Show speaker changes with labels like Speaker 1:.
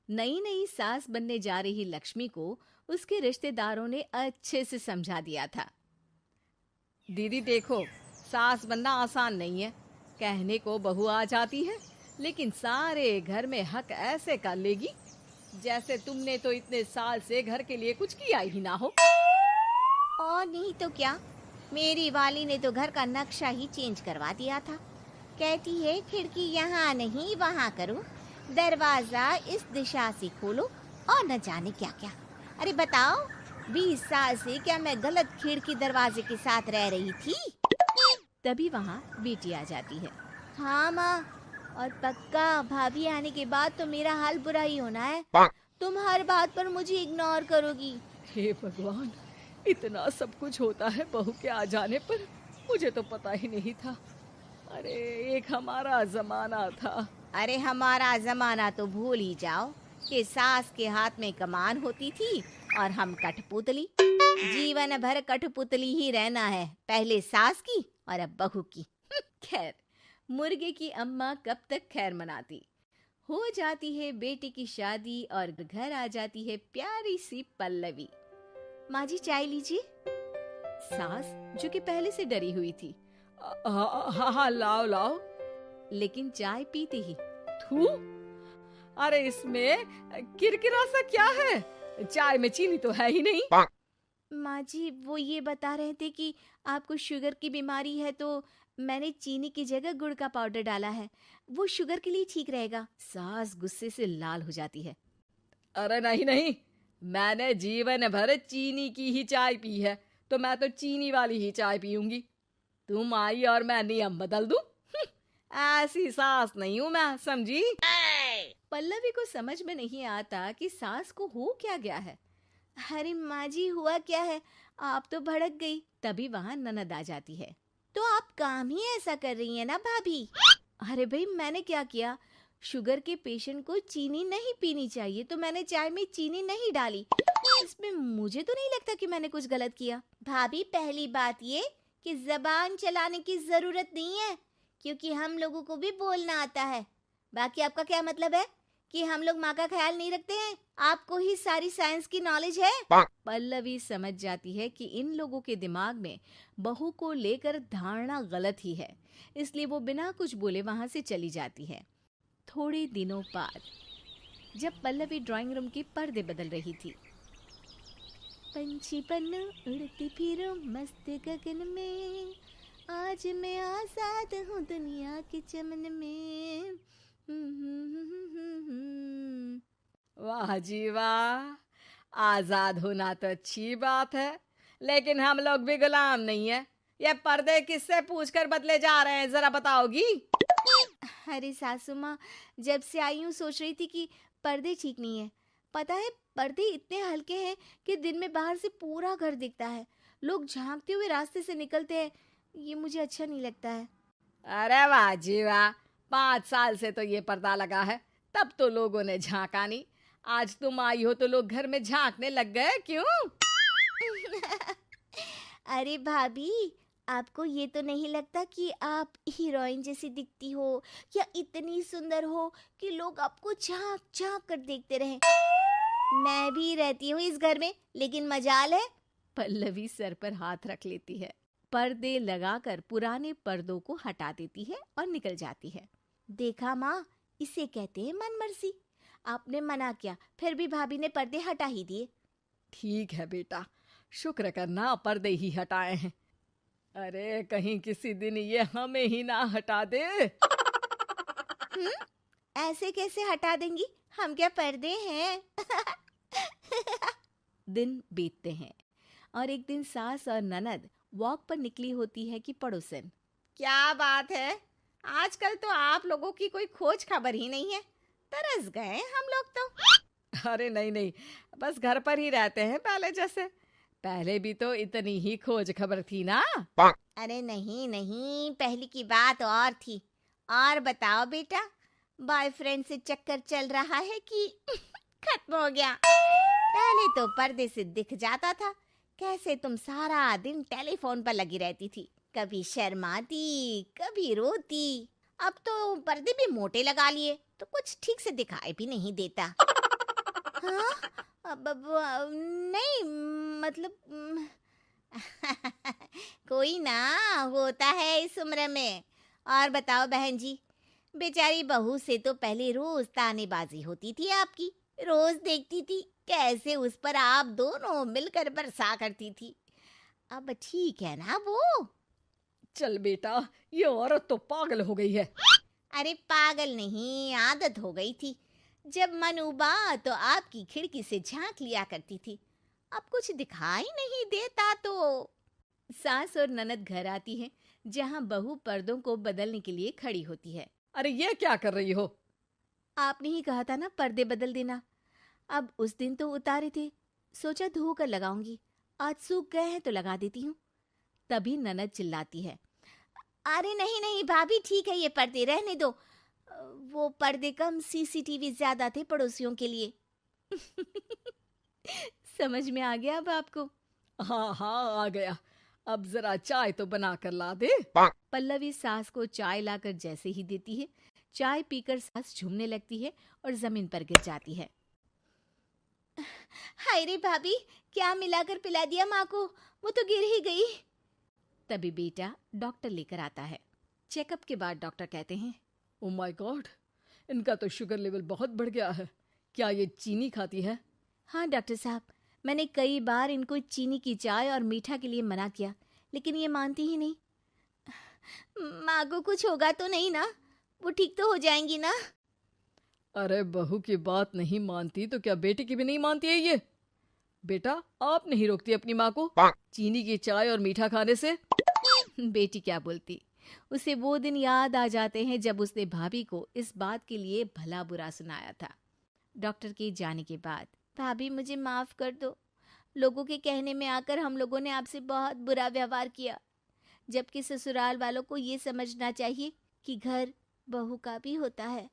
Speaker 1: नई नई सास बनने जा रही लक्ष्मी को उसके रिश्तेदारों ने अच्छे से समझा दिया था। दीदी देखो, सास बनना आसान नहीं है। कहने को बहू आ जाती है, लेकिन सारे घर में हक ऐसे कर लेगी जैसे तुमने तो इतने साल से घर के लिए कुछ किया ही ना हो।
Speaker 2: और नहीं तो क्या, मेरी वाली ने तो घर का नक्शा ही चेंज करवा दिया था। कहती है खिड़की यहाँ नहीं वहाँ करो, दरवाजा इस दिशा से खोलो और न जाने क्या क्या। अरे बताओ, 20 साल से क्या मैं गलत खिड़की दरवाजे के साथ रह रही थी?
Speaker 1: तभी वहाँ बेटी आ जाती है।
Speaker 2: हाँ माँ, और पक्का भाभी आने के बाद तो मेरा हाल बुरा ही होना है। तुम हर बात पर मुझे इग्नोर करोगी।
Speaker 1: हे भगवान, इतना सब कुछ होता है बहू के आ जाने पर, मुझे तो पता ही नहीं था। अरे एक हमारा जमाना था।
Speaker 2: अरे हमारा जमाना तो भूल ही जाओ कि सास के हाथ में कमान होती थी और हम कठपुतली। जीवन भर कठपुतली ही रहना है, पहले सास की और अब बहू की।
Speaker 1: खैर, मुर्गे की अम्मा कब तक खैर मनाती। हो जाती है बेटी की शादी और घर आ जाती है प्यारी सी पल्लवी।
Speaker 2: माँ जी चाय लीजिए।
Speaker 1: सास जो कि पहले से डरी हुई थी, हाँ हाँ लाओ लाओ, लेकिन चाय पीते ही थू, अरे इसमें किरकिरा सा क्या है? चाय में चीनी तो है ही नहीं।
Speaker 2: माँ जी वो ये बता रहे थे कि आपको शुगर की बीमारी है, तो मैंने चीनी की जगह गुड़ का पाउडर डाला है, वो शुगर के लिए ठीक रहेगा।
Speaker 1: सास गुस्से से लाल हो जाती है। अरे नहीं नहीं, मैंने जीवन भर चीनी की ही चाय पी है, तो मैं तो चीनी वाली ही चाय पीऊंगी। तुम आई और मैं नियम बदल दूं? ऐसी सास नहीं हूं मैं, समझी? पल्लवी को समझ में नहीं आता कि सास को हो क्या गया है।
Speaker 2: अरे माँ जी हुआ क्या है, आप तो भड़क गई।
Speaker 1: तभी वहां ननद आ जाती है।
Speaker 2: तो आप काम ही ऐसा कर रही हैं ना भाभी?
Speaker 1: अरे भाई मैंने क्या किया? शुगर के पेशेंट को चीनी नहीं पीनी चाहिए, तो मैंने चाय में चीनी नहीं डाली। इसमें मुझे तो नहीं लगता कि मैंने कुछ गलत किया।
Speaker 2: भाभी पहली बात ये कि जबान चलाने की जरूरत नहीं है, क्योंकि हम लोगों को भी बोलना आता है। बाकी आपका क्या मतलब है कि हम लोग माँ का ख्याल नहीं रखते हैं? आपको ही सारी साइंस की नॉलेज है।
Speaker 1: पल्लवी समझ जाती है कि इन लोगों के दिमाग में बहू को लेकर धारणा गलत ही है, इसलिए वो बिना कुछ बोले वहां से चली जाती है। थोड़े दिनों बाद जब पल्लवी ड्राइंग रूम के पर्दे बदल रही थी,
Speaker 2: पंछी पन्नू उड़ती फिरूं मस्त गगन में, आज मैं आजाद हूँ दुनिया के चमन में।
Speaker 1: वाह जी वाह, आजाद होना तो अच्छी बात है, लेकिन हम लोग भी गुलाम नहीं है। ये पर्दे किससे पूछकर बदले जा रहे हैं, जरा बताओगी?
Speaker 2: अरे सासू माँ, जब से आई हूँ सोच रही थी कि पर्दे ठीक नहीं है। पता है, पर्दे इतने हल्के हैं कि दिन में बाहर से पूरा घर दिखता है, लोग झांकते हुए रास्ते से निकलते हैं। ये मुझे अच्छा नहीं लगता है।
Speaker 1: अरे वाह जी वाह, 5 साल से तो ये पर्दा लगा है, तब तो लोगों ने झांका नहीं। आज तुम आई हो तो लोग घर में झांकने लग गए, क्यों?
Speaker 2: अरे भाभी, आपको ये तो नहीं लगता कि आप हीरोइन जैसी दिखती हो, या इतनी सुंदर हो कि लोग आपको झांक झांक कर देखते रहें? मैं भी रहती हूँ इस घर में, लेकिन मजाल है।
Speaker 1: पल्लवी सर पर हाथ रख लेती है, पर्दे लगाकर पुराने पर्दों को हटा देती है और निकल जाती है।
Speaker 2: देखा माँ, इसे कहते हैं मनमर्जी। आपने मना किया, फिर भी भाभी ने पर्दे हटा ही दिए।
Speaker 1: ठीक है बेटा, शुक्र करना पर्दे ही हटाए हैं। अरे कहीं किसी दिन ये हमें ही ना हटा दे।
Speaker 2: ऐसे कैसे हटा देंगी, हम क्या पर्दे हैं?
Speaker 1: दिन बीतते हैं और एक दिन सास और ननद वॉक पर निकली होती है कि पड़ोसन,
Speaker 2: क्या बात है, आजकल तो आप लोगों की कोई खोज खबर ही नहीं है। तरस गए हम लोग तो।
Speaker 1: अरे नहीं नहीं, बस घर पर ही रहते हैं पहले जैसे। पहले भी तो इतनी ही खोज खबर थी ना।
Speaker 2: अरे नहीं नहीं, पहले की बात और थी। और बताओ बेटा, बॉयफ्रेंड से चक्कर चल रहा है कि खत्म हो गया? पहले तो पर्दे से दिख जाता था कैसे तुम सारा दिन टेलीफोन पर लगी रहती थी, कभी शर्माती कभी रोती। अब तो पर्दे भी मोटे लगा लिए तो कुछ ठीक से दिखाई भी नहीं देता। हाँ? नहीं, मतलब कोई ना, होता है इस उम्र में। और बताओ बहन जी, बेचारी बहू से तो पहले रोज तानेबाजी होती थी आपकी, रोज देखती थी कैसे उस पर आप दोनों मिलकर बरसा करती थी। अब ठीक है ना वो?
Speaker 1: चल बेटा, ये औरत तो पागल हो गई है।
Speaker 2: अरे पागल नहीं, आदत हो गई थी। जब मन उबा तो आपकी खिड़की से झांक लिया करती थी, अब कुछ दिखाई नहीं देता तो। सास और ननद घर आती है, जहां बहू पर्दों को बदलने के लिए खड़ी होती है।
Speaker 1: अरे ये क्या कर रही हो?
Speaker 2: आपने ही कहा था ना पर्दे बदल देना। अब उस दिन तो उतारे थे, सोचा धो कर लगाऊंगी, आज सूख गए हैं तो लगा देती हूँ। तभी ननद चिल्लाती है, अरे नहीं नहीं भाभी, ठीक है ये पर्दे रहने दो। वो पर्दे कम, सीसीटीवी ज्यादा थे पड़ोसियों के लिए। समझ में आ गया अब आपको?
Speaker 1: हाँ हाँ, आ गया। अब जरा चाय तो बना कर ला दे।
Speaker 2: पल्लवी सास को चाय लाकर जैसे ही देती है, चाय पीकर सास झूमने लगती है और जमीन पर गिर जाती है। हाय रे भाभी, क्या मिलाकर पिला दिया माँ को, वो तो गिर ही गई। तभी बेटा डॉक्टर लेकर आता है। चेकअप के बाद डॉक्टर कहते हैं,
Speaker 1: ओ माय गॉड, इनका तो शुगर लेवल बहुत बढ़ गया है। क्या ये चीनी खाती है?
Speaker 2: हाँ डॉक्टर साहब, मैंने कई बार इनको चीनी की चाय और मीठा के लिए मना किया, लेकिन ये मानती ही नहीं। माँ को कुछ होगा तो नहीं ना? वो ठीक तो हो जाएंगी ना?
Speaker 1: अरे बहू की बात नहीं मानती तो क्या बेटी की भी नहीं मानती है ये? बेटा, आप नहीं रोकती अपनी माँ को चीनी की चाय और मीठा खाने से?
Speaker 2: बेटी क्या बोलती, उसे वो दिन याद आ जाते हैं जब उसने भाभी को इस बात के लिए भला बुरा सुनाया था। डॉक्टर के जाने के बाद, भाभी मुझे माफ कर दो, लोगों के कहने में आकर हम लोगों ने आपसे बहुत बुरा व्यवहार किया, जबकि ससुराल वालों को ये समझना चाहिए कि घर बहू का भी होता है।